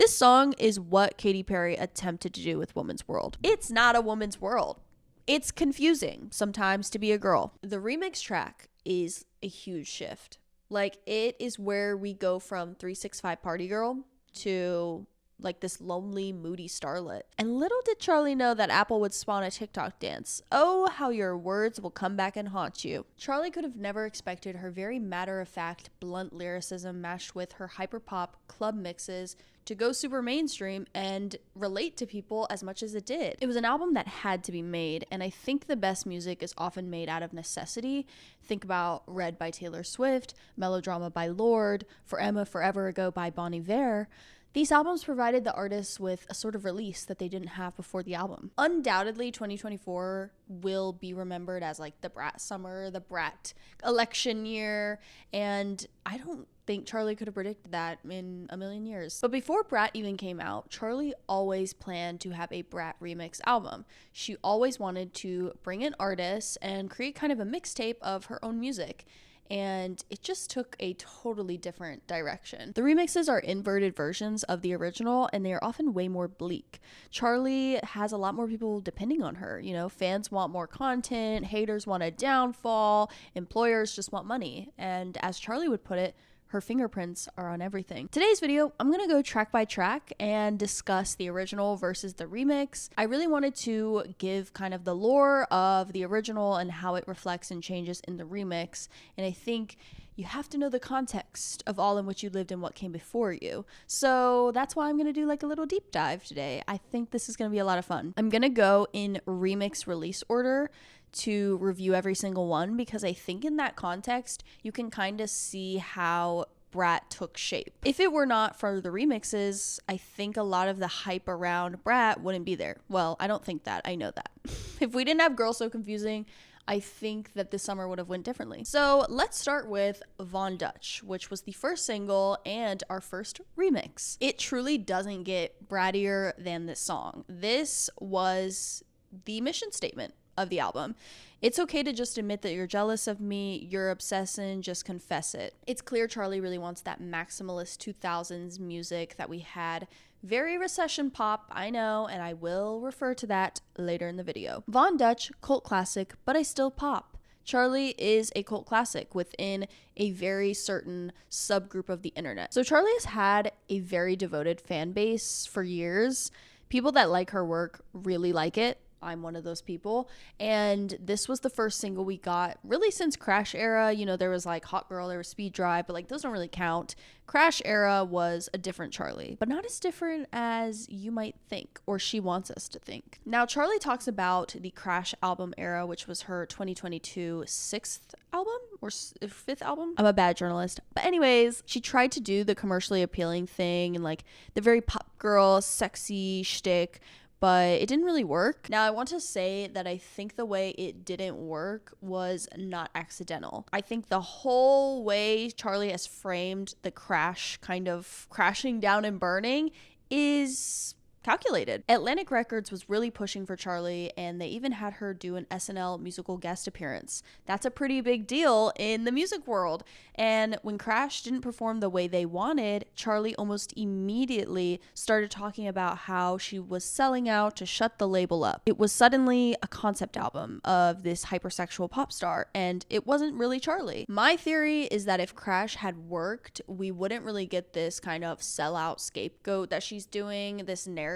This song is what Katy Perry attempted to do with Woman's World. It's not a woman's world. It's confusing sometimes to be a girl. The remix track is a huge shift. Like, it is where we go from 365 Party Girl to like this lonely, moody starlet. And little did Charli know that Apple would spawn a TikTok dance. Oh, how your words will come back and haunt you. Charli could have never expected her very matter-of-fact, blunt lyricism matched with her hyperpop club mixes to go super mainstream and relate to people as much as it did. It was an album that had to be made, and I think the best music is often made out of necessity. Think about Red by Taylor Swift, Melodrama by Lorde, For Emma Forever Ago by Bon Iver. These albums provided the artists with a sort of release that they didn't have before the album. Undoubtedly, 2024 will be remembered as like the Brat summer, the Brat election year, and I don't think Charli could have predicted that in a million years. But before Brat even came out, Charli always planned to have a Brat remix album. She always wanted to bring in artists and create kind of a mixtape of her own music. And it just took a totally different direction. The remixes are inverted versions of the original, and they are often way more bleak. Charli has a lot more people depending on her. You know, fans want more content, haters want a downfall, employers just want money. And as Charli would put it, her fingerprints are on everything. Today's video, I'm gonna go track by track and discuss the original versus the remix. I really wanted to give kind of the lore of the original and how it reflects and changes in the remix. And I think you have to know the context of all in which you lived and what came before you. So that's why I'm gonna do like a little deep dive today. I think this is gonna be a lot of fun. I'm gonna go in remix release order to review every single one, because I think in that context you can kind of see how Brat took shape. If it were not for the remixes, I think a lot of the hype around Brat wouldn't be there. Well, I don't think that. I know that. If we didn't have Girls So Confusing, I think that this summer would have went differently. So let's start with Von Dutch, which was the first single and our first remix. It truly doesn't get brattier than this song. This was the mission statement of the album. It's okay to just admit that you're jealous of me, you're obsessing, just confess it. It's clear Charli really wants that maximalist 2000s music that we had. Very recession pop, I know, and I will refer to that later in the video. Von Dutch, cult classic, but I still pop. Charli is a cult classic within a very certain subgroup of the internet. So Charli has had a very devoted fan base for years. People that like her work really like it. I'm one of those people. And this was the first single we got really since Crash era. You know, there was like Hot Girl, there was Speed Drive, but like those don't really count. Crash era was a different Charli, but not as different as you might think, or she wants us to think. Now, Charli talks about the Crash album era, which was her 2022 sixth album or fifth album. I'm a bad journalist. But anyways, she tried to do the commercially appealing thing and like the very pop girl, sexy shtick, but it didn't really work. Now, I want to say that I think the way it didn't work was not accidental. I think the whole way Charli has framed the crash, kind of crashing down and burning, is calculated. Atlantic Records was really pushing for Charli, and they even had her do an SNL musical guest appearance. That's a pretty big deal in the music world. And when Crash didn't perform the way they wanted, Charli almost immediately started talking about how she was selling out to shut the label up. It was suddenly a concept album of this hypersexual pop star, and it wasn't really Charli. My theory is that if Crash had worked, we wouldn't really get this kind of sellout scapegoat that she's doing. This narrative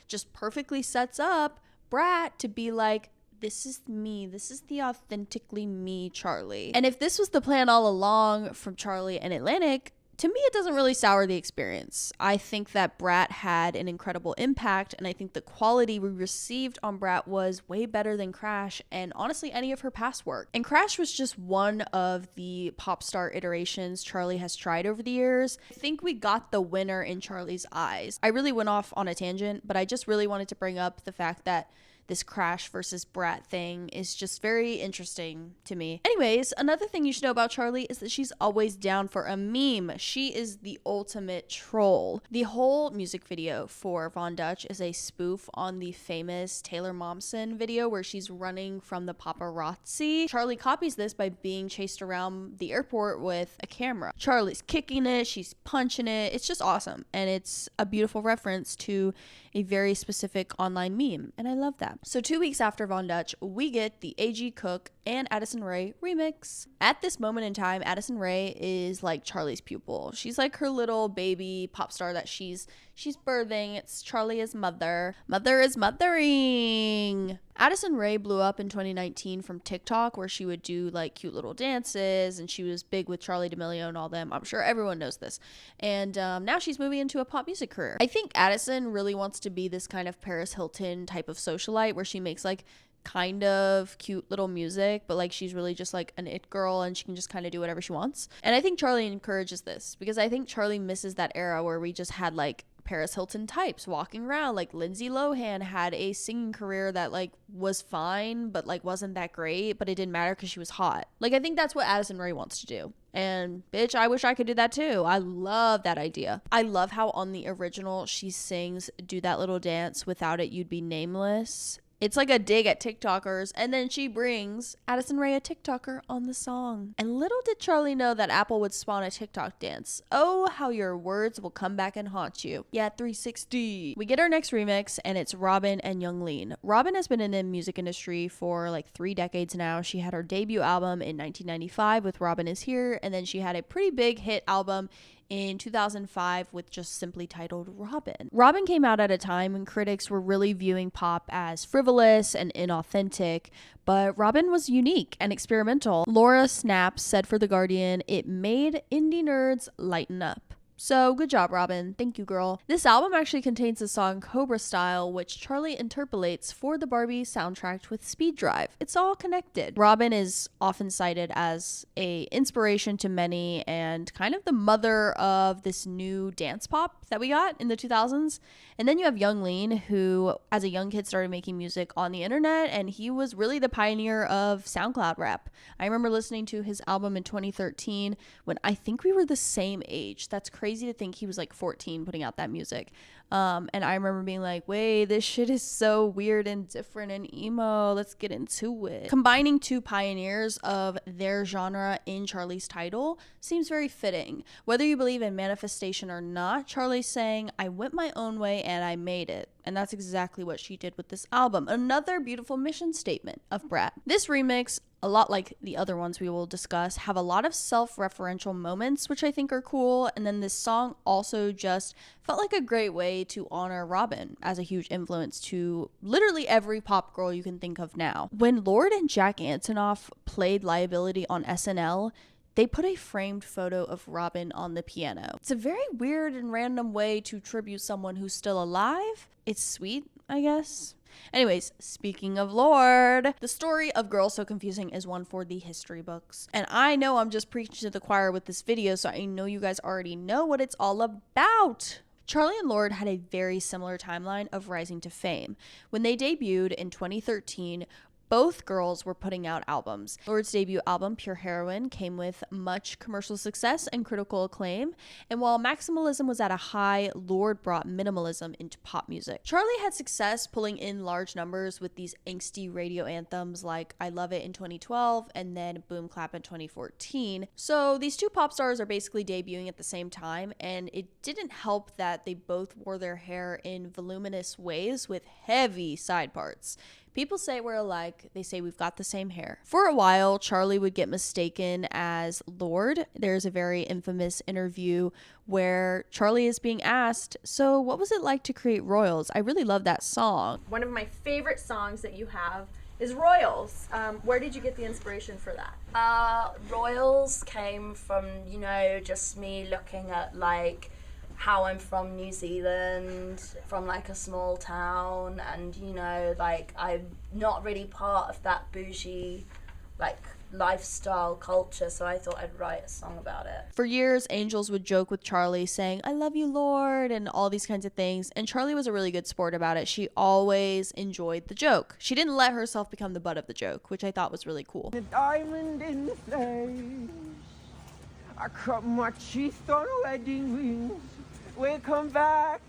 just perfectly sets up Brat to be like, this is me. This is the authentically me Charli. And if this was the plan all along from Charli and Atlantic, to me, it doesn't really sour the experience. I think that Brat had an incredible impact, and I think the quality we received on Brat was way better than Crash and honestly any of her past work. And Crash was just one of the pop star iterations Charli has tried over the years. I think we got the winner in Charli's eyes. I really went off on a tangent, but I just really wanted to bring up the fact that this Crash versus Brat thing is just very interesting to me. Anyways, another thing you should know about Charli is that she's always down for a meme. She is the ultimate troll. The whole music video for Von Dutch is a spoof on the famous Taylor Momsen video where she's running from the paparazzi. Charli copies this by being chased around the airport with a camera. Charli's kicking it, she's punching it. It's just awesome. And it's a beautiful reference to a very specific online meme. And I love that. So 2 weeks after Von Dutch, we get the A.G. Cook and Addison Rae remix. At this moment in time, Addison Rae is like Charli's pupil. She's like her little baby pop star that she's birthing. It's Charli as mother. Mother is mothering. Addison Rae blew up in 2019 from TikTok, where she would do like cute little dances, and she was big with Charli D'Amelio and all them. I'm sure everyone knows this. And now she's moving into a pop music career. I think Addison really wants to be this kind of Paris Hilton type of socialite where she makes like kind of cute little music, but like she's really just like an it girl and she can just kind of do whatever she wants. And I think Charli encourages this because I think Charli misses that era where we just had like Paris Hilton types walking around. Like Lindsay Lohan had a singing career that like was fine but like wasn't that great, but it didn't matter because she was hot. Like I think that's what Addison Rae wants to do. And bitch, I wish I could do that too. I love that idea. I love how on the original she sings "Do That Little Dance, Without It You'd Be Nameless." It's like a dig at TikTokers, and then she brings Addison Rae, a TikToker, on the song. And little did Charli know that Apple would spawn a TikTok dance. Oh, how your words will come back and haunt you. Yeah, 360. We get our next remix, and it's Robyn and Young Lean. Robyn has been in the music industry for like 3 decades now. She had her debut album in 1995 with Robyn Is Here, and then she had a pretty big hit album in 2005 with just simply titled Robyn. Robyn came out at a time when critics were really viewing pop as frivolous and inauthentic, but Robyn was unique and experimental. Laura Snap said for The Guardian, "It made indie nerds lighten up." So good job, Robyn. Thank you, girl. This album actually contains the song Cobra Style, which Charli interpolates for the Barbie soundtrack with Speed Drive. It's all connected. Robyn is often cited as a inspiration to many and kind of the mother of this new dance pop that we got in the 2000s. And then you have Young Lean, who as a young kid started making music on the internet, and he was really the pioneer of SoundCloud rap. I remember listening to his album in 2013 when I think we were the same age. That's crazy to think he was like 14 putting out that music. And I remember being like, wait, this shit is so weird and different and emo. Let's get into it. Combining two pioneers of their genre in Charli's title seems very fitting. Whether you believe in manifestation or not, Charli's saying, I went my own way and I made it. And that's exactly what she did with this album. Another beautiful mission statement of Brat. This remix, a lot like the other ones we will discuss, have a lot of self-referential moments, which I think are cool. And then this song also just felt like a great way to honor Robyn as a huge influence to literally every pop girl you can think of now. When Lorde and Jack Antonoff played Liability on SNL, they put a framed photo of Robyn on the piano. It's a very weird and random way to tribute someone who's still alive. It's sweet, I guess. Anyways, speaking of Lorde, the story of Girl So Confusing is one for the history books. And I know I'm just preaching to the choir with this video, so I know you guys already know what it's all about. Charli and Lorde had a very similar timeline of rising to fame. When they debuted in 2013, both girls were putting out albums. Lorde's debut album, Pure Heroine, came with much commercial success and critical acclaim. And while maximalism was at a high, Lorde brought minimalism into pop music. Charli had success pulling in large numbers with these angsty radio anthems like I Love It in 2012 and then Boom Clap in 2014. So these two pop stars are basically debuting at the same time, and it didn't help that they both wore their hair in voluminous ways with heavy side parts. People say we're alike. They say we've got the same hair. For a while, Charli would get mistaken as Lorde. There's a very infamous interview where Charli is being asked, so what was it like to create Royals? I really love that song. One of my favorite songs that you have is Royals. Where did you get the inspiration for that? Royals came from, just me looking at how I'm from New Zealand, from a small town, and I'm not really part of that bougie lifestyle culture, so I thought I'd write a song about it. For years, Angels would joke with Charli saying, "I love you, Lord," and all these kinds of things. And Charli was a really good sport about it. She always enjoyed the joke. She didn't let herself become the butt of the joke, which I thought was really cool. The diamond in the face. I cut my teeth on wedding rings. We come back.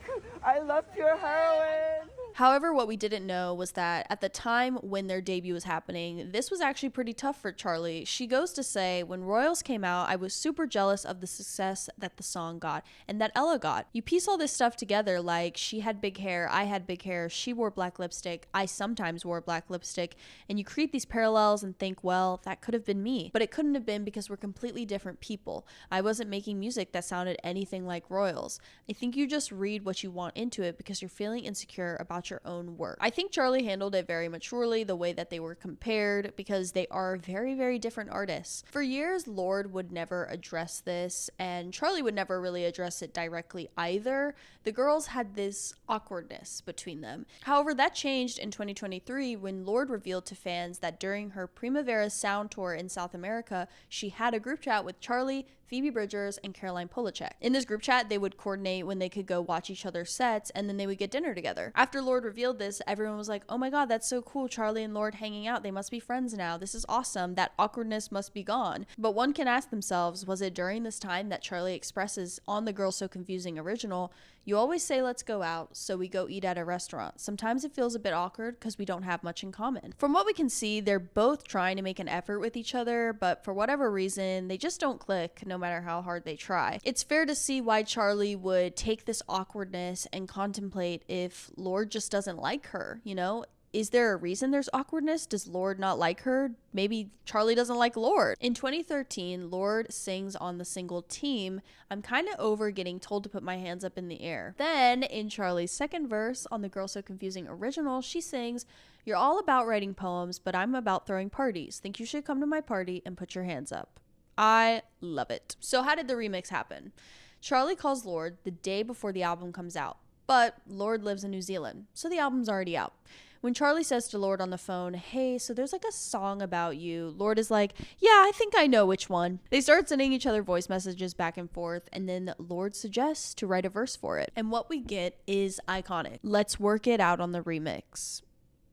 I love your heroin. However, what we didn't know was that at the time when their debut was happening, this was actually pretty tough for Charli. She goes to say, "When Royals came out, I was super jealous of the success that the song got and that Ella got. You piece all this stuff together, like she had big hair, I had big hair, she wore black lipstick, I sometimes wore black lipstick, and you create these parallels and think, well, that could have been me. But it couldn't have been because we're completely different people. I wasn't making music that sounded anything like Royals. I think you just read what you want into it because you're feeling insecure about your own work." I think Charli handled it very maturely, the way that they were compared, because they are very, very different artists. For years, Lorde would never address this, and Charli would never really address it directly either. The girls had this awkwardness between them. However, that changed in 2023 when Lorde revealed to fans that during her Primavera Sound Tour in South America, she had a group chat with Charli, Phoebe Bridgers, and Caroline Polachek. In this group chat, they would coordinate when they could go watch each other's sets, and then they would get dinner together. After Lorde revealed this, everyone was like, "Oh my god, that's so cool, Charli and Lorde hanging out. They must be friends now. This is awesome. That awkwardness must be gone." But one can ask themselves, was it during this time that Charli expresses on the Girl So Confusing original, "You always say let's go out, so we go eat at a restaurant. Sometimes it feels a bit awkward because we don't have much in common." From what we can see, they're both trying to make an effort with each other, but for whatever reason, they just don't click no matter how hard they try. It's fair to see why Charli would take this awkwardness and contemplate if Lorde just doesn't like her, you know? Is there a reason there's awkwardness? Does Lorde not like her? Maybe Charli doesn't like Lorde. In 2013, Lorde sings on the single Team, "I'm kinda over getting told to put my hands up in the air." Then, in Charli's second verse on the Girl So Confusing original, she sings, "You're all about writing poems, but I'm about throwing parties. Think you should come to my party and put your hands up." I love it. So how did the remix happen? Charli calls Lorde the day before the album comes out, but Lorde lives in New Zealand, so the album's already out. When Charli says to Lorde on the phone, "Hey, so there's like a song about you," Lorde is like, "Yeah, I think I know which one." They start sending each other voice messages back and forth, and then Lorde suggests to write a verse for it. And what we get is iconic. "Let's work it out on the remix."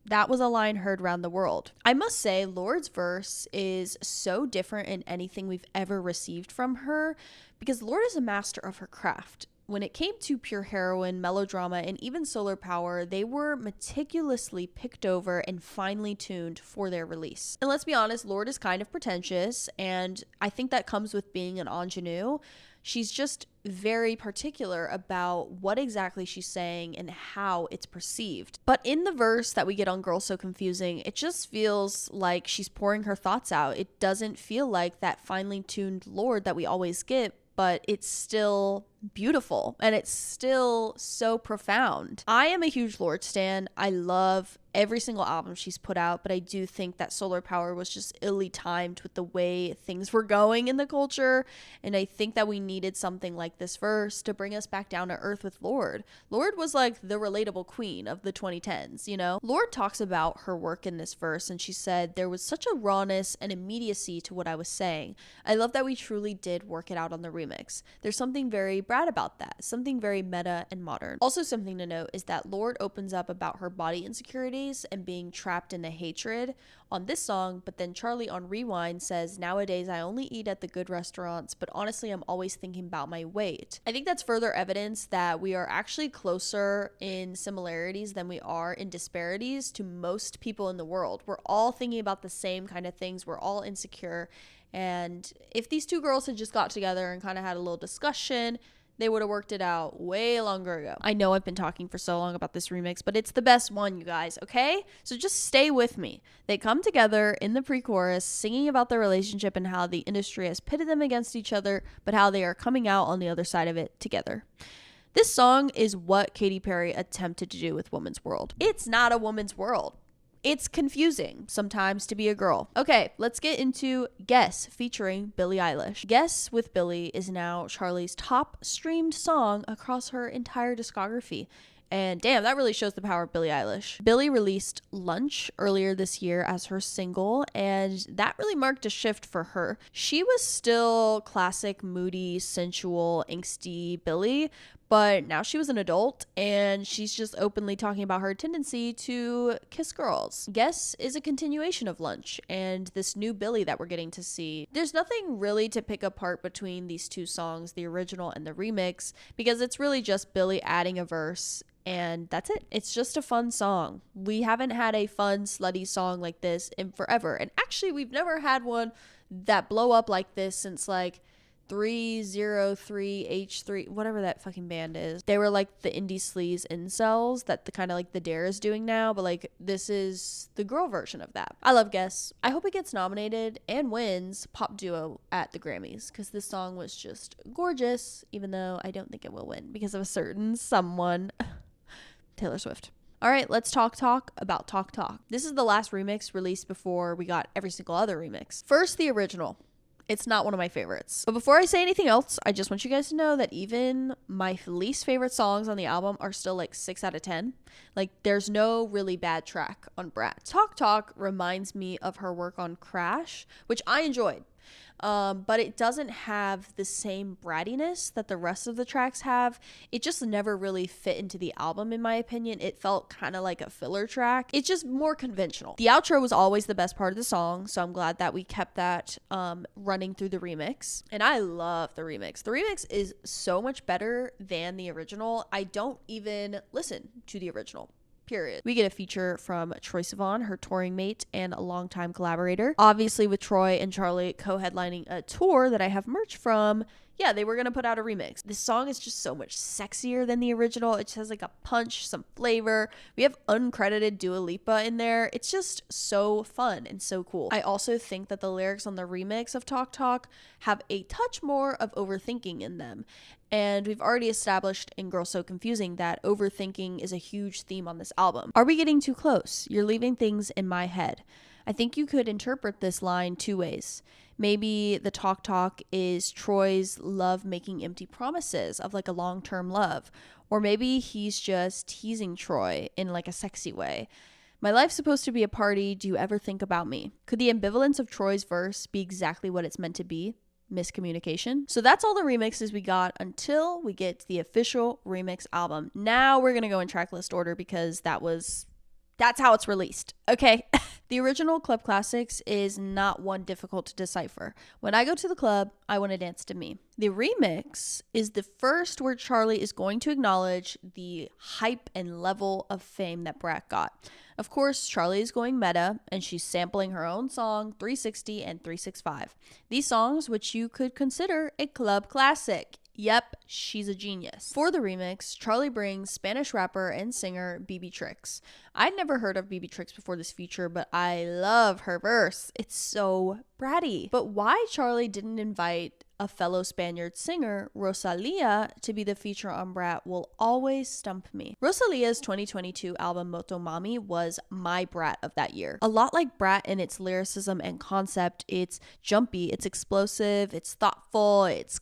That was a line heard around the world. I must say, Lorde's verse is so different in anything we've ever received from her because Lorde is a master of her craft. When it came to pure heroine, melodrama, and even solar power, they were meticulously picked over and finely tuned for their release. And let's be honest, Lorde is kind of pretentious, and I think that comes with being an ingenue. She's just very particular about what exactly she's saying and how it's perceived. But in the verse that we get on Girl So Confusing, it just feels like she's pouring her thoughts out. It doesn't feel like that finely tuned Lorde that we always get, but it's still beautiful and it's still so profound. I am a huge Lorde stan. I love every single album she's put out, but I do think that Solar Power was just illy timed with the way things were going in the culture, and I think that we needed something like this verse to bring us back down to earth with Lorde. Lorde was like the relatable queen of the 2010s, you know? Lorde talks about her work in this verse, and she said, "There was such a rawness and immediacy to what I was saying. I love that we truly did work it out on the remix. There's something very Brat about that, something very meta and modern." Also, something to note is that Lorde opens up about her body insecurities and being trapped in the hatred on this song, but then Charli on Rewind says, "Nowadays I only eat at the good restaurants, but honestly I'm always thinking about my weight." I think that's further evidence that we are actually closer in similarities than we are in disparities to most people in the world. We're all thinking about the same kind of things. We're all insecure, and if these two girls had just got together and kind of had a little discussion, they would have worked it out way longer ago. I know I've been talking for so long about this remix, but it's the best one, you guys, okay? So just stay with me. They come together in the pre-chorus singing about their relationship and how the industry has pitted them against each other, but how they are coming out on the other side of it together. This song is what Katy Perry attempted to do with Woman's World. It's not a woman's world. It's confusing sometimes to be a girl. Okay, let's get into Guess featuring Billie Eilish. Guess with Billie is now Charli's top streamed song across her entire discography. And damn, that really shows the power of Billie Eilish. Billie released Lunch earlier this year as her single, and that really marked a shift for her. She was still classic, moody, sensual, angsty Billie, but now she was an adult and she's just openly talking about her tendency to kiss girls. Guess is a continuation of Lunch and this new Billie that we're getting to see. There's nothing really to pick apart between these two songs, the original and the remix, because it's really just Billie adding a verse and that's it. It's just a fun song. We haven't had a fun, slutty song like this in forever. And actually, we've never had one that blow up like this since like 303H3, whatever that fucking band is. They were like the indie sleaze incels that the kind of like the Dare is doing now, but like this is the girl version of that. I love Guess. I hope it gets nominated and wins Pop Duo at the Grammys because this song was just gorgeous, even though I don't think it will win because of a certain someone. Taylor Swift. All right, let's talk about Talk. This is the last remix released before we got every single other remix. First, the original. It's not one of my favorites. But before I say anything else, I just want you guys to know that even my least favorite songs on the album are still like 6 out of 10. Like there's no really bad track on Brat. Talk reminds me of her work on Crash, which I enjoyed. But it doesn't have the same brattiness that the rest of the tracks have. It just never really fit into the album, in my opinion. It felt kind of like a filler track. It's just more conventional. The outro was always the best part of the song, so I'm glad that we kept that running through the remix. And I love the remix. The remix is so much better than the original. I don't even listen to the original. Period. We get a feature from Troye Sivan, her touring mate and a longtime collaborator. Obviously with Troy and Charli co-headlining a tour that I have merch from, yeah, they were going to put out a remix. This song is just so much sexier than the original. It just has like a punch, some flavor. We have uncredited Dua Lipa in there. It's just so fun and so cool. I also think that the lyrics on the remix of Talk have a touch more of overthinking in them. And we've already established in Girl So Confusing that overthinking is a huge theme on this album. Are we getting too close? You're leaving things in my head. I think you could interpret this line two ways. Maybe the talk is Troy's love making empty promises of like a long-term love. Or maybe he's just teasing Troy in like a sexy way. My life's supposed to be a party. Do you ever think about me? Could the ambivalence of Troy's verse be exactly what it's meant to be? Miscommunication. So that's all the remixes we got until we get to the official remix album. Now we're gonna go in track list order because that's how it's released. Okay. The original Club Classics is not one difficult to decipher. When I go to the club, I want to dance to me. The remix is the first where Charli is going to acknowledge the hype and level of fame that Brat got. Of course, Charli is going meta and she's sampling her own song 360 and 365. These songs, which you could consider a club classic. Yep, she's a genius. For the remix, Charli brings Spanish rapper and singer BB Tricks. I'd never heard of BB Tricks before this feature, but I love her verse. It's so bratty. But why Charli didn't invite a fellow Spaniard singer, Rosalía, to be the feature on Brat will always stump me. Rosalía's 2022 album Moto Mami was my Brat of that year. A lot like Brat in its lyricism and concept, it's jumpy, it's explosive, it's thoughtful, it's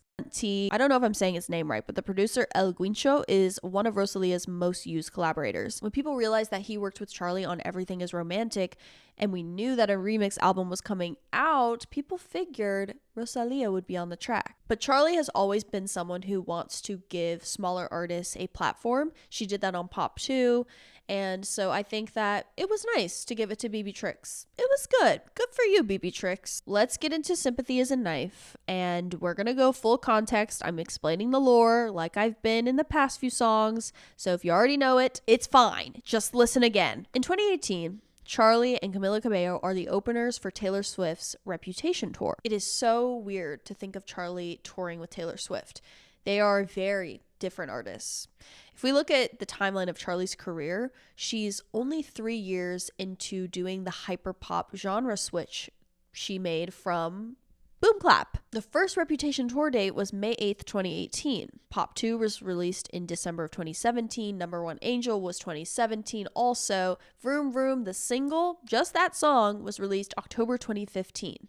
I don't know if I'm saying his name right, but the producer El Guincho is one of Rosalía's most used collaborators. When people realized that he worked with Charli on Everything Is Romantic, and we knew that a remix album was coming out, people figured Rosalía would be on the track. But Charli has always been someone who wants to give smaller artists a platform. She did that on Pop 2, and so I think that it was nice to give it to BB Tricks. It was good. Good for you, BB Tricks. Let's get into Sympathy Is a Knife, and we're gonna go full context. I'm explaining the lore like I've been in the past few songs, so if you already know it, it's fine. Just listen again. In 2018, Charli and Camila Cabello are the openers for Taylor Swift's Reputation tour. It is so weird to think of Charli touring with Taylor Swift. They are very different artists. If we look at the timeline of Charli's career, she's only 3 years into doing the hyperpop genre switch she made from boom clap. The first Reputation tour date was May 8th, 2018. Pop 2 was released in December of 2017. Number One Angel was 2017 also. Vroom Vroom, the single, just that song, was released October 2015.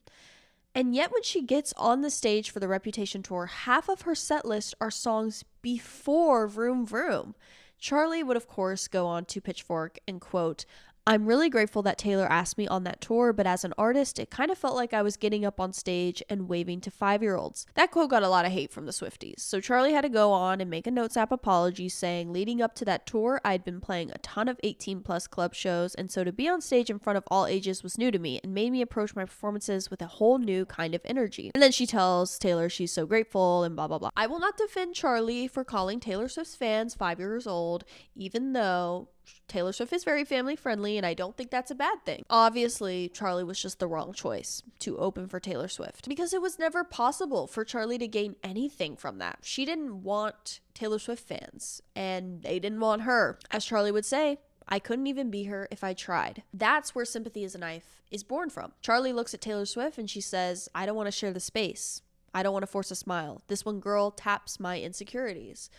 And yet when she gets on the stage for the Reputation tour, half of her set list are songs before Vroom Vroom. Charli would, of course, go on to Pitchfork and quote, "I'm really grateful that Taylor asked me on that tour, but as an artist, it kind of felt like I was getting up on stage and waving to 5-year-olds. That quote got a lot of hate from the Swifties. So Charli had to go on and make a Notes app apology saying, leading up to that tour, I'd been playing a ton of 18 plus club shows, and so to be on stage in front of all ages was new to me and made me approach my performances with a whole new kind of energy." And then she tells Taylor she's so grateful and blah, blah, blah. I will not defend Charli for calling Taylor Swift's fans 5 years old, even though Taylor Swift is very family friendly, and I don't think that's a bad thing. Obviously, Charli was just the wrong choice to open for Taylor Swift because it was never possible for Charli to gain anything from that. She didn't want Taylor Swift fans, and they didn't want her. As Charli would say, I couldn't even be her if I tried. That's where Sympathy is a Knife is born from. Charli looks at Taylor Swift and she says, I don't want to share the space. I don't want to force a smile. This one girl taps my insecurities.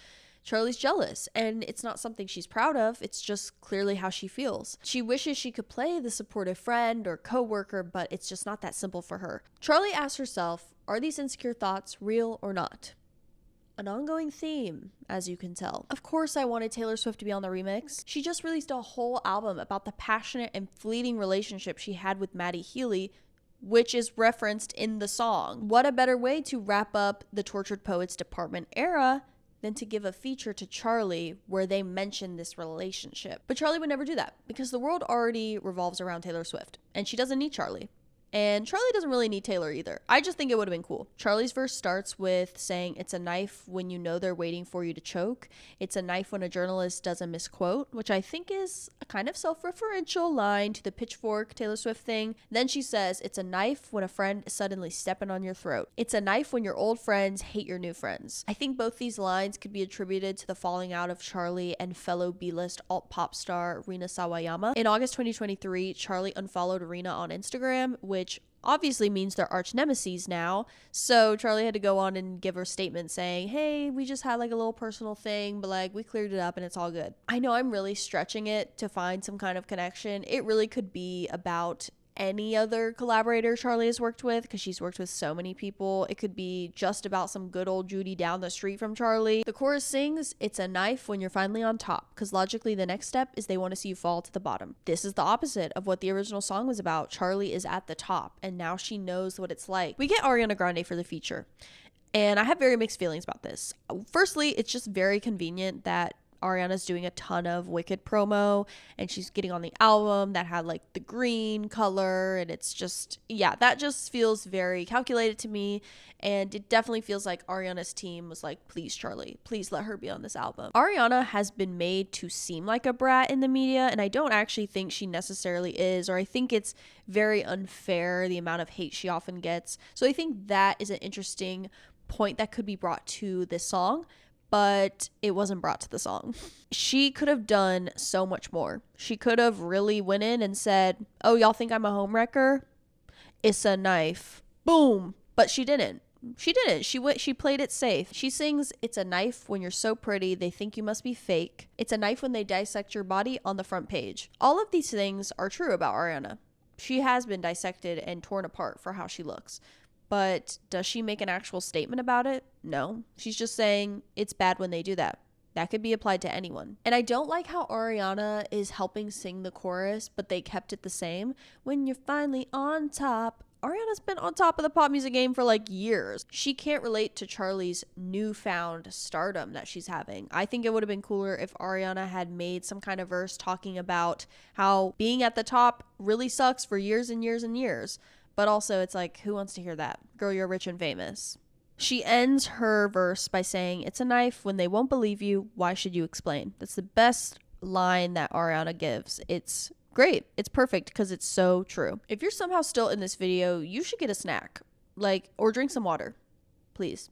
Charli's jealous, and it's not something she's proud of. It's just clearly how she feels. She wishes she could play the supportive friend or co-worker, but it's just not that simple for her. Charli asks herself, are these insecure thoughts real or not? An ongoing theme, as you can tell. Of course, I wanted Taylor Swift to be on the remix. She just released a whole album about the passionate and fleeting relationship she had with Matty Healy, which is referenced in the song. What a better way to wrap up the Tortured Poets Department era than to give a feature to Charli where they mention this relationship. But Charli would never do that because the world already revolves around Taylor Swift, and she doesn't need Charli. And Charli doesn't really need Taylor either. I just think it would have been cool. Charli's verse starts with saying, it's a knife when you know they're waiting for you to choke. It's a knife when a journalist does a misquote, which I think is a kind of self-referential line to the Pitchfork Taylor Swift thing. Then she says, it's a knife when a friend is suddenly stepping on your throat. It's a knife when your old friends hate your new friends. I think both these lines could be attributed to the falling out of Charli and fellow B-list alt-pop star Rina Sawayama. In August 2023, Charli unfollowed Rina on Instagram, which obviously means they're arch nemesis now. So Charli had to go on and give her statement saying, hey, we just had like a little personal thing, but like we cleared it up and it's all good. I know I'm really stretching it to find some kind of connection. It really could be about any other collaborator Charli has worked with, because she's worked with so many people. It could be just about some good old Judy down the street from Charli. The chorus sings, it's a knife when you're finally on top, because logically the next step is they want to see you fall to the bottom. This is the opposite of what the original song was about. Charli is at the top and now she knows what it's like. We get Ariana Grande for the feature, and I have very mixed feelings about this. Firstly, it's just very convenient that Ariana's doing a ton of Wicked promo and she's getting on the album that had like the green color, and it's just, yeah, that just feels very calculated to me, and it definitely feels like Ariana's team was like, please Charli, please let her be on this album. Ariana has been made to seem like a brat in the media, and I don't actually think she necessarily is, or I think it's very unfair the amount of hate she often gets. So I think that is an interesting point that could be brought to this song, but it wasn't brought to the song. She could have done so much more. She could have really went in and said, oh, y'all think I'm a homewrecker? It's a knife. Boom. But she didn't. She didn't. She played it safe. She sings, it's a knife when you're so pretty, they think you must be fake. It's a knife when they dissect your body on the front page. All of these things are true about Ariana. She has been dissected and torn apart for how she looks. But does she make an actual statement about it? No. She's just saying it's bad when they do that. That could be applied to anyone. And I don't like how Ariana is helping sing the chorus, but they kept it the same. When you're finally on top. Ariana's been on top of the pop music game for like years. She can't relate to Charli's newfound stardom that she's having. I think it would have been cooler if Ariana had made some kind of verse talking about how being at the top really sucks for years and years and years. But also, it's like, who wants to hear that? Girl, you're rich and famous. She ends her verse by saying, it's a knife when they won't believe you. Why should you explain? That's the best line that Ariana gives. It's great. It's perfect because it's so true. If you're somehow still in this video, you should get a snack, or drink some water, please.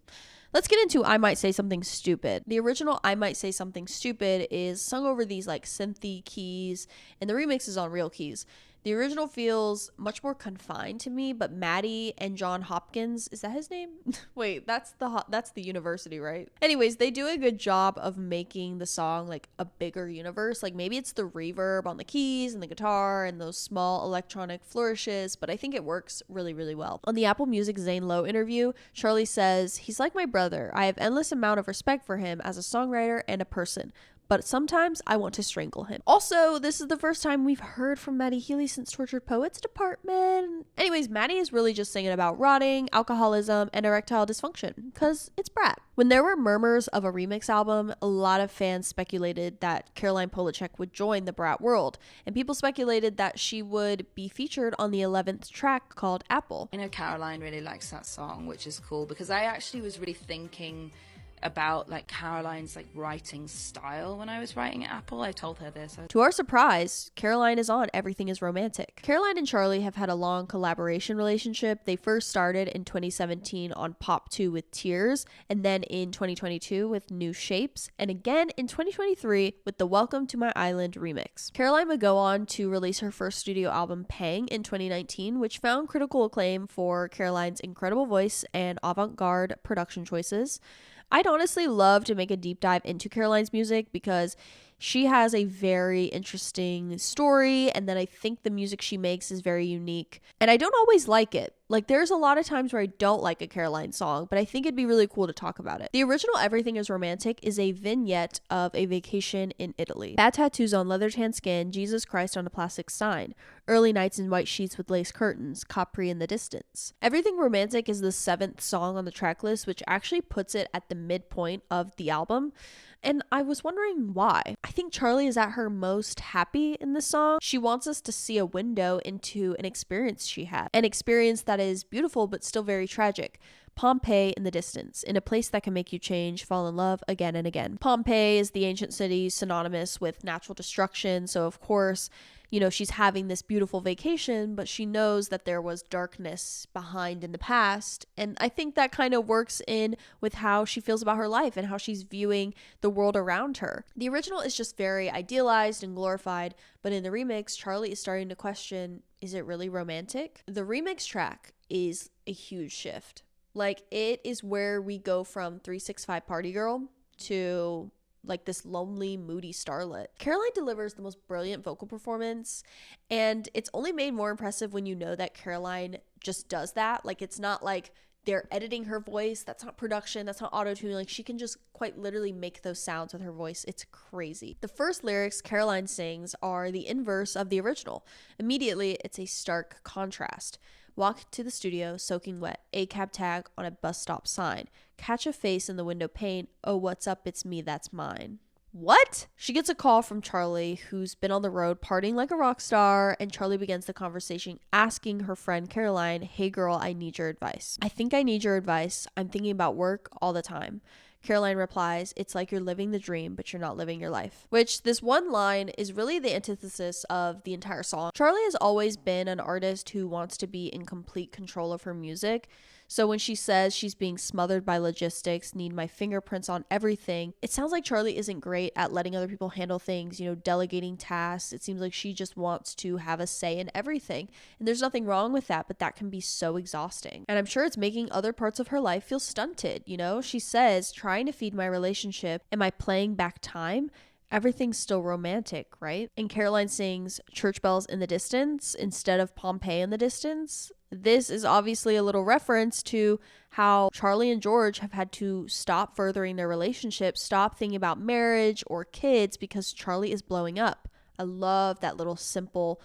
Let's get into I Might Say Something Stupid. The original I Might Say Something Stupid is sung over these like synthy keys, and the remix is on real keys. The original feels much more confined to me, but Matty and John Hopkins, is that his name? Wait, that's the university, right? Anyways, they do a good job of making the song like a bigger universe. Like maybe it's the reverb on the keys and the guitar and those small electronic flourishes, but I think it works really, really well. On the Apple Music Zane Lowe interview, Charli says, he's like my brother. I have endless amount of respect for him as a songwriter and a person. but sometimes I want to strangle him. Also, this is the first time we've heard from Matty Healy since Tortured Poets Department. Anyways, Matty is really just singing about rotting, alcoholism, and erectile dysfunction, because it's Brat. When there were murmurs of a remix album, a lot of fans speculated that Caroline Polachek would join the Brat world, and people speculated that she would be featured on the 11th track called Apple. I know Caroline really likes that song, which is cool, because I actually was really thinking about like Caroline's like writing style when I was writing Apple. I told her this. To our surprise, Caroline is on Everything is Romantic. Caroline and Charli have had a long collaboration relationship. They first started in 2017 on Pop 2 with Tears, and then in 2022 with New Shapes, and again in 2023 with the Welcome to My Island remix. Caroline would go on to release her first studio album Pang in 2019, which found critical acclaim for Caroline's incredible voice and avant-garde production choices. I'd honestly love to make a deep dive into Caroline's music because she has a very interesting story, and then I think the music she makes is very unique. And I don't always like it. Like, there's a lot of times where I don't like a Caroline song, but I think it'd be really cool to talk about it. The original Everything is Romantic is a vignette of a vacation in Italy. Bad tattoos on leather tan skin, Jesus Christ on a plastic sign, early nights in white sheets with lace curtains, Capri in the distance. Everything Romantic is the 7th song on the track list, which actually puts it at the midpoint of the album. And I was wondering why. I think Charli is at her most happy in the song. She wants us to see a window into an experience she had. An experience that is beautiful but still very tragic. Pompeii in the distance, in a place that can make you change, fall in love again and again. Pompeii is the ancient city synonymous with natural destruction, so of course, she's having this beautiful vacation, but she knows that there was darkness behind in the past. And I think that kind of works in with how she feels about her life and how she's viewing the world around her. The original is just very idealized and glorified, but in the remix, Charli is starting to question, is it really romantic? The remix track is a huge shift. Like, it is where we go from 365 Party Girl to like this lonely, moody starlet. Caroline delivers the most brilliant vocal performance, and it's only made more impressive when you know that Caroline just does that. Like, it's not like they're editing her voice. That's not production. That's not auto-tune. Like, she can just quite literally make those sounds with her voice. It's crazy. The first lyrics Caroline sings are the inverse of the original. Immediately, it's a stark contrast. Walk to the studio, soaking wet. A cab tag on a bus stop sign. Catch a face in the window pane. Oh, what's up? It's me. That's mine. What? She gets a call from Charli, who's been on the road partying like a rock star, and Charli begins the conversation asking her friend Caroline, hey girl, I need your advice. I think I need your advice. I'm thinking about work all the time. Caroline replies, it's like you're living the dream, but you're not living your life. Which, this one line is really the antithesis of the entire song. Charli has always been an artist who wants to be in complete control of her music. So when she says she's being smothered by logistics, need my fingerprints on everything, it sounds like Charli isn't great at letting other people handle things, delegating tasks. It seems like she just wants to have a say in everything. And there's nothing wrong with that, but that can be so exhausting. And I'm sure it's making other parts of her life feel stunted, She says, trying to feed my relationship, am I playing back time? Everything's still romantic, right? And Caroline sings church bells in the distance instead of Pompeii in the distance. This is obviously a little reference to how Charli and George have had to stop furthering their relationship, stop thinking about marriage or kids because Charli is blowing up. I love that little simple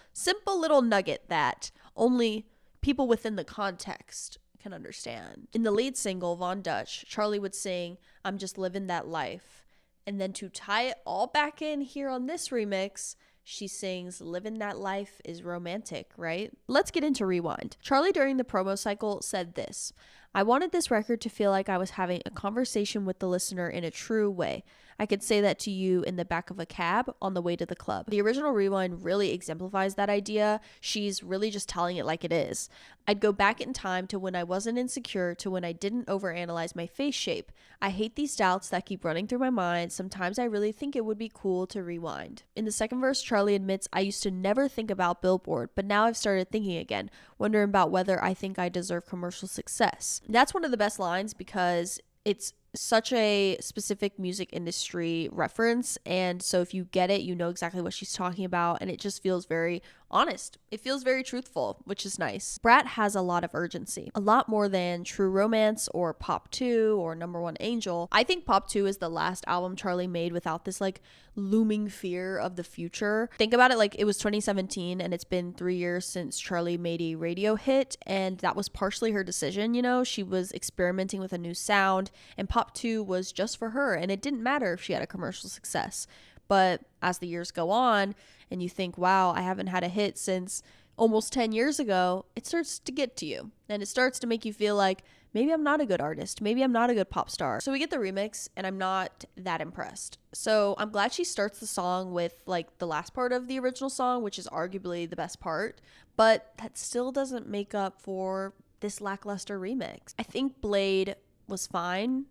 little nugget that only people within the context can understand. In the lead single, Von Dutch, Charli would sing, I'm just living that life. And then to tie it all back in here on this remix, she sings, living that life is romantic, right? Let's get into Rewind. Charli, during the promo cycle, said this, I wanted this record to feel like I was having a conversation with the listener in a true way. I could say that to you in the back of a cab on the way to the club. The original Rewind really exemplifies that idea. She's really just telling it like it is. I'd go back in time to when I wasn't insecure, to when I didn't overanalyze my face shape. I hate these doubts that keep running through my mind. Sometimes I really think it would be cool to rewind. In the second verse, Charli admits, I used to never think about Billboard, but now I've started thinking again, wondering about whether I think I deserve commercial success. That's one of the best lines because it's such a specific music industry reference, and so if you get it, you know exactly what she's talking about, and it just feels very honest. It feels very truthful, which is nice. Brat has a lot of urgency, a lot more than True Romance or Pop 2 or Number One Angel. I think Pop 2 is the last album Charli made without this like looming fear of the future. Think about it like it was 2017 and it's been 3 years since Charli made a radio hit, and that was partially her decision, you know. She was experimenting with a new sound, and Pop 2 was just for her, and it didn't matter if she had a commercial success. But as the years go on and you think, wow, I haven't had a hit since almost 10 years ago, it starts to get to you, and it starts to make you feel like maybe I'm not a good artist, maybe I'm not a good pop star. So we get the remix and I'm not that impressed. So I'm glad she starts the song with like the last part of the original song, which is arguably the best part, but that still doesn't make up for this lackluster remix. I think Blade was fine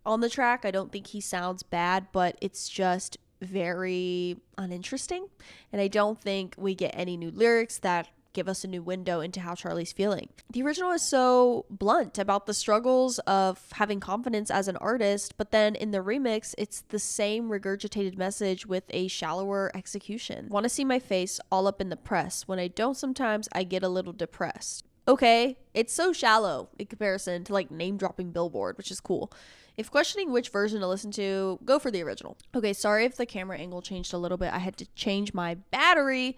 on the track. I don't think he sounds bad, but it's just very uninteresting, and I don't think we get any new lyrics that give us a new window into how Charli's feeling. The original is so blunt about the struggles of having confidence as an artist, but then in the remix, it's the same regurgitated message with a shallower execution. Want to see my face all up in the press. When I don't, sometimes I get a little depressed. Okay, it's so shallow in comparison to like name dropping Billboard, which is cool. If questioning which version to listen to, go for the original. Okay, sorry if the camera angle changed a little bit. I had to change my battery.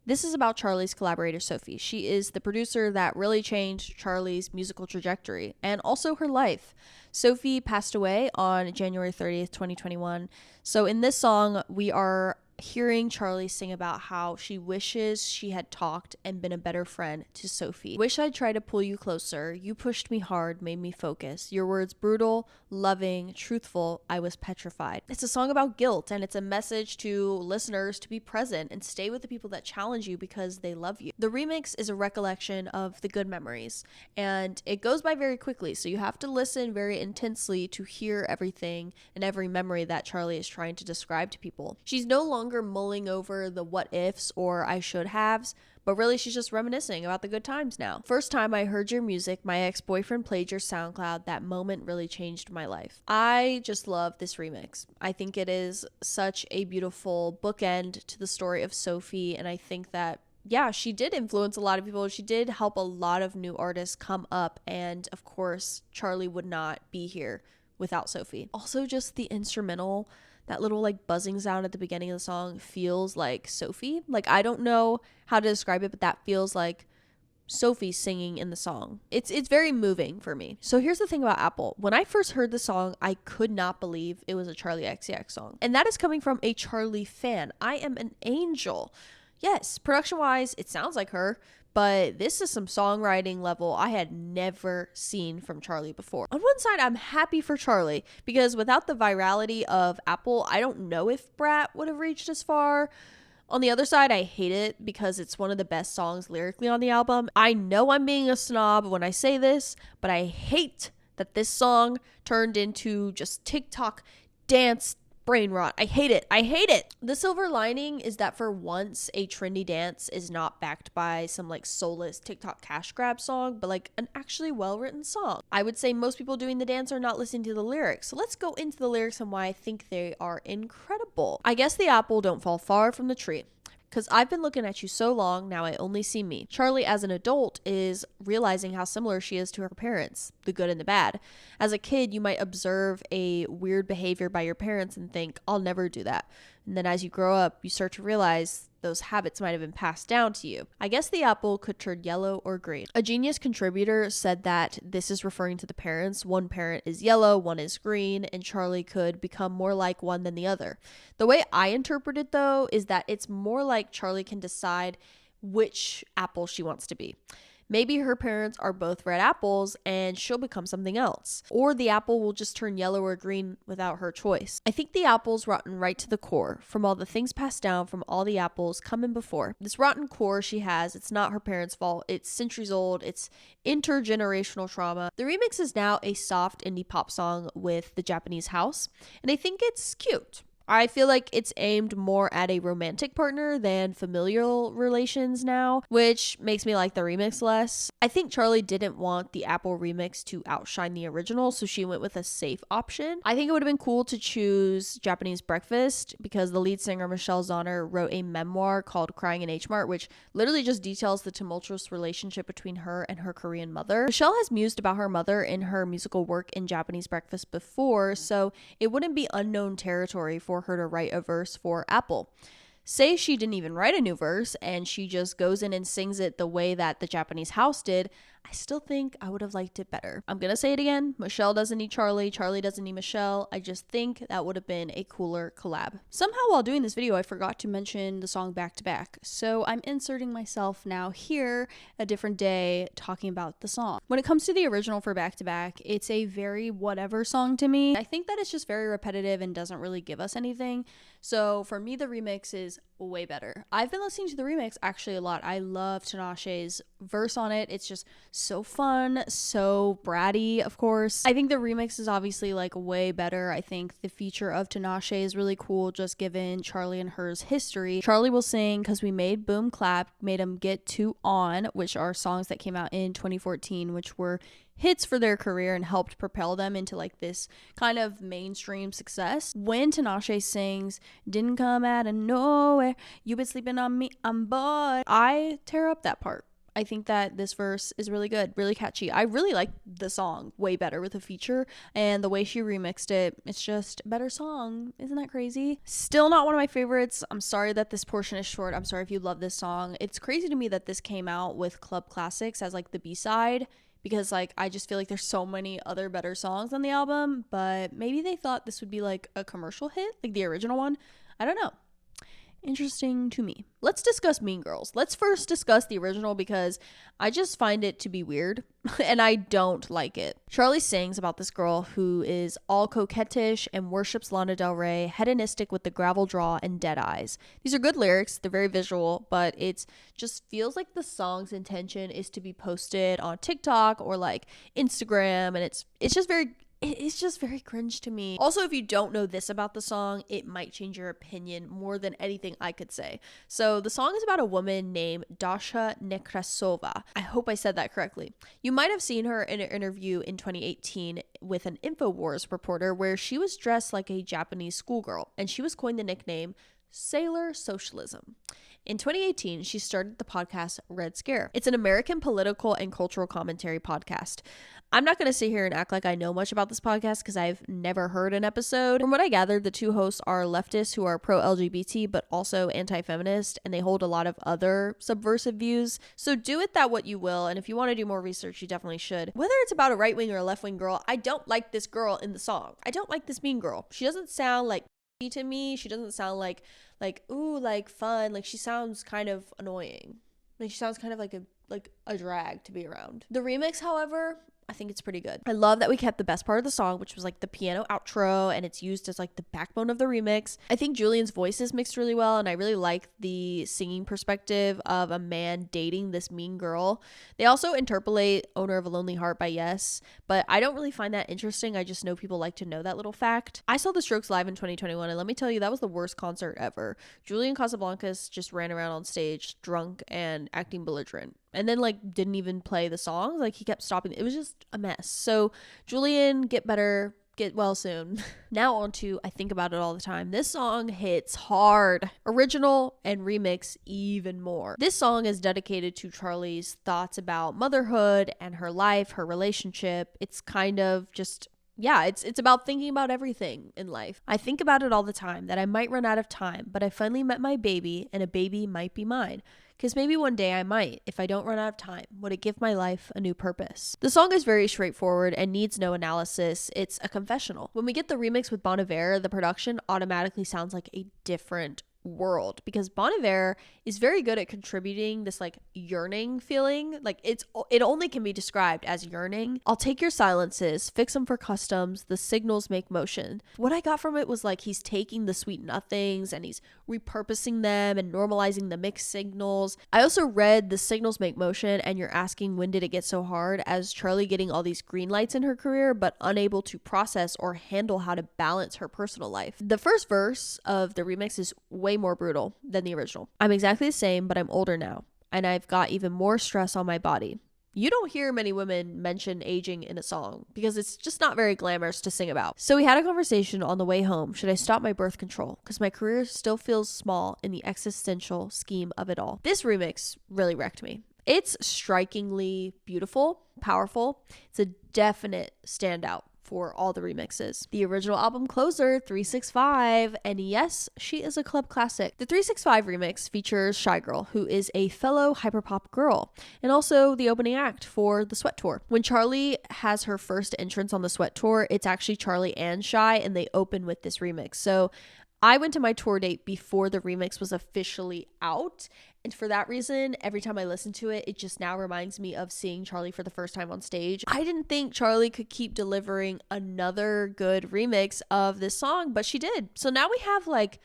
This is about Charli's collaborator, Sophie. She is the producer that really changed Charli's musical trajectory and also her life. Sophie passed away on January 30th, 2021. So in this song, we are hearing Charli sing about how she wishes she had talked and been a better friend to Sophie. Wish I'd try to pull you closer. You pushed me hard, made me focus. Your words brutal, loving, truthful. I was petrified. It's a song about guilt, and it's a message to listeners to be present and stay with the people that challenge you because they love you. The remix is a recollection of the good memories, and it goes by very quickly, so you have to listen very intensely to hear everything and every memory that Charli is trying to describe to people. She's no longer mulling over the what ifs or I should haves, but really she's just reminiscing about the good times now. First time I heard your music, my ex-boyfriend played your SoundCloud. That moment really changed my life. I just love this remix. I think it is such a beautiful bookend to the story of Sophie, and I think that yeah, she did influence a lot of people. She did help a lot of new artists come up, and of course Charli would not be here without Sophie. Also, just the instrumental, that little like buzzing sound at the beginning of the song feels like Sophie. Like, I don't know how to describe it, but that feels like Sophie singing in the song. It's very moving for me. So here's the thing about Apple. When I first heard the song, I could not believe it was a Charli XCX song. And that is coming from a Charli fan. I am an angel. Yes, production-wise, it sounds like her, but this is some songwriting level I had never seen from Charli before. On one side, I'm happy for Charli because without the virality of Apple, I don't know if Brat would have reached as far. On the other side, I hate it because it's one of the best songs lyrically on the album. I know I'm being a snob when I say this, but I hate that this song turned into just TikTok dance brain rot. I hate it. I hate it. The silver lining is that for once, a trendy dance is not backed by some like soulless TikTok cash grab song, but like an actually well-written song. I would say most people doing the dance are not listening to the lyrics. So let's go into the lyrics and why I think they are incredible. I guess the apple don't fall far from the tree. Because I've been looking at you so long, now I only see me. Charli, as an adult, is realizing how similar she is to her parents, the good and the bad. As a kid, you might observe a weird behavior by your parents and think, I'll never do that. And then as you grow up, you start to realize those habits might have been passed down to you. I guess the apple could turn yellow or green. A Genius contributor said that this is referring to the parents. One parent is yellow, one is green, and Charli could become more like one than the other. The way I interpret it, though, is that it's more like Charli can decide which apple she wants to be. Maybe her parents are both red apples and she'll become something else. Or the apple will just turn yellow or green without her choice. I think the apple's rotten right to the core, from all the things passed down from all the apples coming before. This rotten core she has, it's not her parents' fault. It's centuries old. It's intergenerational trauma. The remix is now a soft indie pop song with the Japanese house, and I think it's cute. I feel like it's aimed more at a romantic partner than familial relations now, which makes me like the remix less. I think Charli didn't want the Apple remix to outshine the original, so she went with a safe option. I think it would have been cool to choose Japanese Breakfast because the lead singer Michelle Zauner wrote a memoir called Crying in H Mart, which literally just details the tumultuous relationship between her and her Korean mother. Michelle has mused about her mother in her musical work in Japanese Breakfast before, so it wouldn't be unknown territory for for her to write a verse for Apple. Say she didn't even write a new verse and she just goes in and sings it the way that the Japanese house did, I still think I would have liked it better. I'm gonna say it again. Michelle doesn't need Charli. Charli doesn't need Michelle. I just think that would have been a cooler collab. Somehow while doing this video, I forgot to mention the song Back to Back. So I'm inserting myself now here, a different day, talking about the song. When it comes to the original for Back to Back, it's a very whatever song to me. I think that it's just very repetitive and doesn't really give us anything. So for me, the remix is way better. I've been listening to the remix actually a lot. I love Tinashe's verse on it. It's just so fun, so bratty, of course. I think the remix is obviously like way better. I think the feature of Tinashe is really cool, just given Charli and hers history. Charli will sing Cause We Made Boom Clap, Made 'Em Get Too On, which are songs that came out in 2014, which were hits for their career and helped propel them into like this kind of mainstream success. When Tinashe sings Didn't Come Out of Nowhere, You Been Sleeping on Me, I'm bored, I tear up that part. I think that this verse is really good, really catchy. I really like the song way better with a feature, and the way she remixed it, it's just a better song. Isn't that crazy? Still not one of my favorites. I'm sorry that this portion is short. I'm sorry if you love this song. It's crazy to me that this came out with Club Classics as like the B-side, because like I just feel like there's so many other better songs on the album, but maybe they thought this would be like a commercial hit, like the original one. I don't know. Interesting to me. Let's discuss Mean Girls. Let's first discuss the original because I just find it to be weird and I don't like it. Charli sings about this girl who is all coquettish and worships Lana Del Rey, hedonistic with the gravel draw and dead eyes. These are good lyrics. They're very visual, but it's just feels like the song's intention is to be posted on TikTok or like Instagram, and it's just very cringe to me. Also, if you don't know this about the song, it might change your opinion more than anything I could say. So the song is about a woman named Dasha Nekrasova. I hope I said that correctly. You might have seen her in an interview in 2018 with an InfoWars reporter where she was dressed like a Japanese schoolgirl, and she was coined the nickname Sailor Socialism. In 2018, she started the podcast Red Scare. It's an American political and cultural commentary podcast. I'm not going to sit here and act like I know much about this podcast because I've never heard an episode. From what I gathered, the two hosts are leftists who are pro-LGBT but also anti-feminist, and they hold a lot of other subversive views. So do with that what you will, and if you want to do more research, you definitely should. Whether it's about a right-wing or a left-wing girl, I don't like this girl in the song. I don't like this mean girl. She doesn't sound like to me. She doesn't sound like ooh, like fun. Like she sounds kind of annoying. Like she sounds kind of like a drag to be around. The remix, however, I think it's pretty good. I love that we kept the best part of the song, which was like the piano outro, and it's used as like the backbone of the remix. I think Julian's voice is mixed really well, and I really like the singing perspective of a man dating this mean girl. They also interpolate Owner of a Lonely Heart by Yes, but I don't really find that interesting. I just know people like to know that little fact. I saw The Strokes live in 2021, and let me tell you, that was the worst concert ever. Julian Casablancas just ran around on stage drunk and acting belligerent, and then like didn't even play the songs. Like he kept stopping. It was just a mess. So Julian, get better, get well soon. Now on to I Think About It All the Time. This song hits hard. Original and remix even more. This song is dedicated to Charli's thoughts about motherhood and her life, her relationship. It's kind of just, yeah, it's about thinking about everything in life. I think about it all the time that I might run out of time, but I finally met my baby and a baby might be mine. Because maybe one day I might. If I don't run out of time, would it give my life a new purpose? The song is very straightforward and needs no analysis. It's a confessional. When we get the remix with Bon Iver, the production automatically sounds like a different world, because Bon Iver is very good at contributing this like yearning feeling. Like it only can be described as yearning. I'll take your silences, fix them for customs, the signals make motion. What I got from it was like he's taking the sweet nothings and he's repurposing them and normalizing the mixed signals. I also read the signals make motion and you're asking when did it get so hard as Charli getting all these green lights in her career but unable to process or handle how to balance her personal life. The first verse of the remix is way more brutal than the original. I'm exactly the same, but I'm older now, and I've got even more stress on my body. You don't hear many women mention aging in a song because it's just not very glamorous to sing about. So we had a conversation on the way home. Should I stop my birth control? Because my career still feels small in the existential scheme of it all. This remix really wrecked me. It's strikingly beautiful, powerful. It's a definite standout for all the remixes. The original album closer, 365, and yes, she is a club classic. The 365 remix features Shy Girl, who is a fellow hyperpop girl, and also the opening act for the Sweat Tour. When charli has her first entrance on the Sweat Tour, it's actually charli and Shy, and they open with this remix. So I went to my tour date before the remix was officially out, and for that reason, every time I listen to it, it just now reminds me of seeing charli for the first time on stage. I didn't think charli could keep delivering another good remix of this song, but she did. So now we have like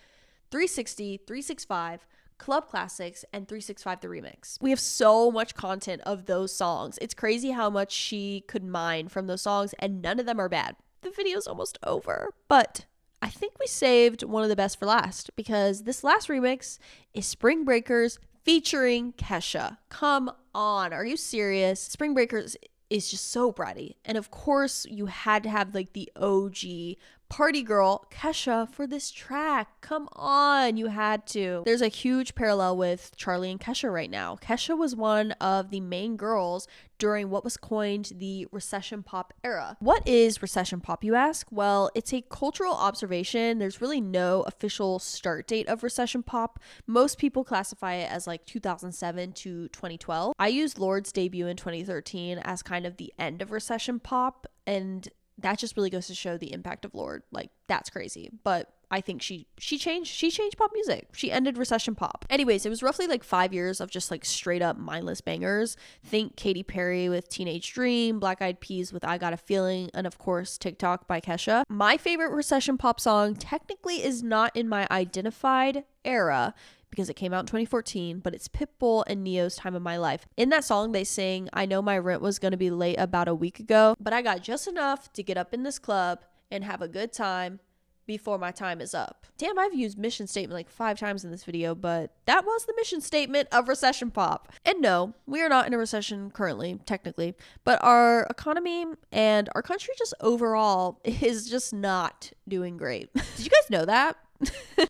360, 365, Club Classics, and 365 the remix. We have so much content of those songs. It's crazy how much she could mine from those songs, and none of them are bad. The video's almost over, but I think we saved one of the best for last, because this last remix is Spring Breakers featuring Kesha. Come on, are you serious? Spring Breakers is just so bratty. And of course, you had to have like the OG party girl Kesha for this track. Come on, you had to. There's a huge parallel with charli and Kesha right now. Kesha was one of the main girls during what was coined the recession pop era. What is recession pop, you ask? Well, it's a cultural observation. There's really no official start date of recession pop. Most people classify it as like 2007 to 2012. I used Lorde's debut in 2013 as kind of the end of recession pop, and that just really goes to show the impact of Lorde. Like, that's crazy. But I think she changed pop music. She ended recession pop. Anyways, it was roughly like 5 years of just like straight up mindless bangers. Think Katy Perry with Teenage Dream, Black Eyed Peas with I Got a Feeling, and of course TikTok by Kesha. My favorite recession pop song technically is not in my identified era, because it came out in 2014, but it's Pitbull and Neo's Time of My Life. In that song, they sing, I know my rent was going to be late about a week ago, but I got just enough to get up in this club and have a good time before my time is up. Damn, I've used mission statement like 5 times in this video, but that was the mission statement of recession pop. And no, we are not in a recession currently, technically, but our economy and our country just overall is just not doing great. Did you guys know that?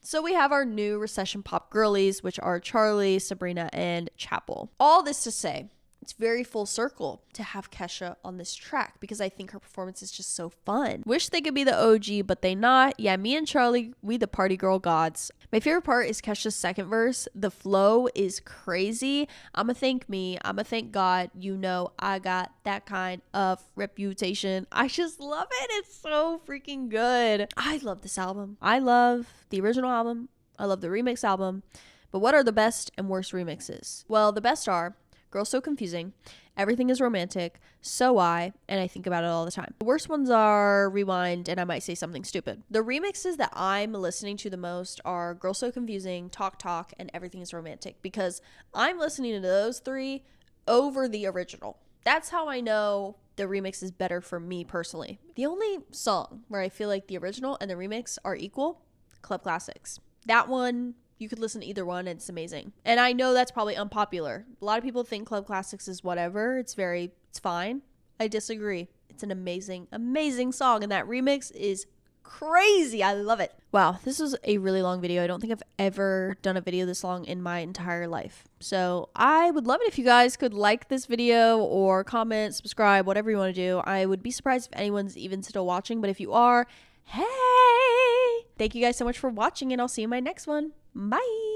So we have our new recession pop girlies, which are Charli, Sabrina, and Chapel. All this to say, it's very full circle to have Kesha on this track, because I think her performance is just so fun. Wish they could be the OG, but they not. Yeah, me and Charli, we the party girl gods. My favorite part is Kesha's second verse. The flow is crazy. I'ma thank me, I'ma thank God, you know I got that kind of reputation. I just love it. It's so freaking good. I love this album. I love the original album. I love the remix album. But what are the best and worst remixes? Well, the best are Girl So Confusing, Everything Is Romantic, So and I Think About It All the Time. The worst ones are Rewind and I Might Say Something Stupid. The remixes that I'm listening to the most are Girl So Confusing, Talk Talk, and Everything Is Romantic, because I'm listening to those 3 over the original. That's how I know the remix is better for me personally. The only song where I feel like the original and the remix are equal, Club Classics. That one, you could listen to either one and it's amazing. And I know that's probably unpopular. A lot of people think Club Classics is whatever. It's fine. I disagree. It's an amazing, amazing song. And that remix is crazy. I love it. Wow, this is a really long video. I don't think I've ever done a video this long in my entire life. So I would love it if you guys could like this video or comment, subscribe, whatever you want to do. I would be surprised if anyone's even still watching. But if you are, hey! Thank you guys so much for watching, and I'll see you in my next one. Bye!